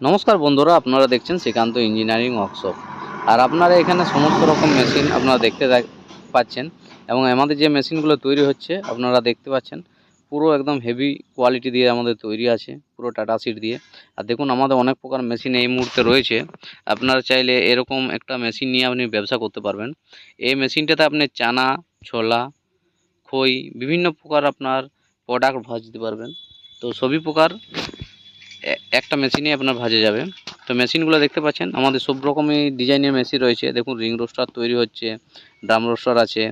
নমস্কার বন্ধুরা, আপনারা দেখছেন শ্রীকান্ত ইঞ্জিনিয়ারিং ওয়ার্কশপ। আর আপনারা এখানে সমস্ত রকম মেশিন আপনারা দেখতে পাচ্ছেন। এবং আমাদের যে মেশিনগুলো তৈরি হচ্ছে আপনারা দেখতে পাচ্ছেন, পুরো একদম হেভি কোয়ালিটি দিয়ে আমাদের তৈরি আছে, পুরো টাটা সিট দিয়ে। আর দেখুন, আমাদের অনেক প্রকার মেশিন এই মুহূর্তে রয়েছে। আপনারা চাইলে এরকম একটা মেশিন নিয়ে আপনি ব্যবসা করতে পারবেন। এই মেশিনটাতে আপনি চানা, ছোলা, খই, বিভিন্ন প্রকার আপনার প্রোডাক্ট ভাজতে পারবেন। তো সবই প্রকার একটা মেশিনে আপনার ভাজা যাবে। তো মেশিনগুলো দেখতে পাচ্ছেন, আমাদের সব রকমই ডিজাইনের মেশিন রয়েছে। দেখুন, রিং রোস্টার তৈরি হচ্ছে, ড্রাম রোস্টার আছে।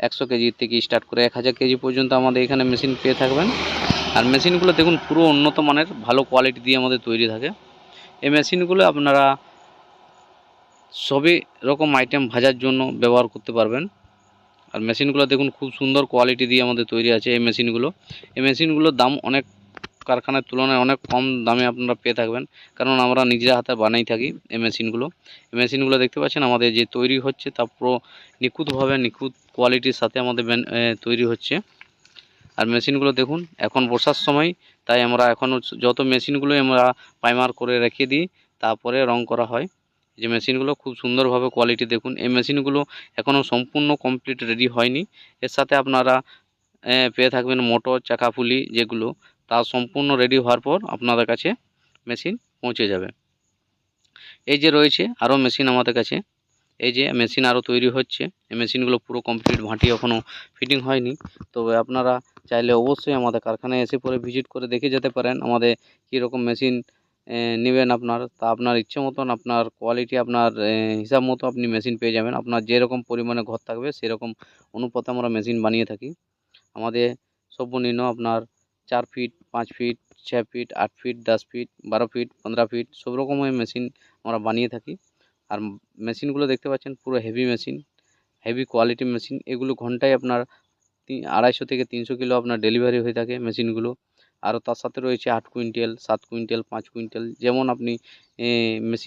100 কেজি থেকে স্টার্ট করে 1000 কেজি পর্যন্ত আমাদের এখানে মেশিন পেয়ে থাকবেন। আর মেশিনগুলো দেখুন, পুরো উন্নত মানের ভালো কোয়ালিটি দিয়ে আমাদের তৈরি থাকে। এই মেশিনগুলো আপনারা সবই রকম আইটেম ভাজার জন্য ব্যবহার করতে পারবেন। আর মেশিনগুলো দেখুন, খুব সুন্দর কোয়ালিটি দিয়ে আমাদের তৈরি আছে এই মেশিনগুলোর দাম অনেক কারখানার তুলনায় অনেক কম দামে আপনারা পেয়ে থাকবেন, কারণ আমরা নিজের হাতে বানাই থাকি এই মেশিনগুলো দেখতে পাচ্ছেন, আমাদের যে তৈরি হচ্ছে তা পুরো নিখুঁতভাবে নিখুঁত কোয়ালিটির সাথে আমাদের তৈরি হচ্ছে। আর মেশিনগুলো দেখুন, এখন বর্ষার সময়, তাই আমরা এখনও যত মেশিনগুলোই আমরা প্রাইমার করে রেখে দিই, তারপরে রং করা হয়। যে মেশিনগুলো খুব সুন্দরভাবে কোয়ালিটি দেখুন, এই মেশিনগুলো এখনও সম্পূর্ণ কমপ্লিট রেডি হয়নি। এর সাথে আপনারা পেয়ে থাকবেন মোটর, চাকা পুলি, যেগুলো তা সম্পূর্ণ রেডি হওয়ার পর আপনাদের কাছে মেশিন পৌঁছে যাবে। এই যে রয়েছে আরও মেশিন আমাদের কাছে, এই যে মেশিন আরও তৈরি হচ্ছে। এই মেশিনগুলো পুরো কমপ্লিট, ভাঁটি এখনও ফিটিং হয়নি। তবে আপনারা চাইলে অবশ্যই আমাদের কারখানায় এসে পরে ভিজিট করে দেখে যেতে পারেন আমাদের কীরকম মেশিন নেবেন। তা আপনার ইচ্ছে মতন, আপনার কোয়ালিটি, আপনার হিসাব মতো আপনি মেশিন পেয়ে যাবেন। আপনার যেরকম পরিমাণে ঘর থাকবে সেরকম অনুপাতে আমরা মেশিন বানিয়ে থাকি। আমাদের সর্বনিম্ন আপনার 4 feet, 5 feet, 6 feet, 8 feet, 10 feet, 12 feet, 15 feet সব রকমের মেশিন আমরা বানিয়ে থাকি। আর মেশিনগুলো দেখতে পাচ্ছেন, পুরো heavy machine, heavy quality machine. এগুলো ঘন্টায় আপনার 250 থেকে 300 কিলো আপনার ডেলিভারি হয়ে থাকে মেশিনগুলো। আরও তার সাথে রয়েছে 8 কুইন্টাল, 7 কুইন্টাল, 5 কুইন্টাল, যেমন আপনি মেশিন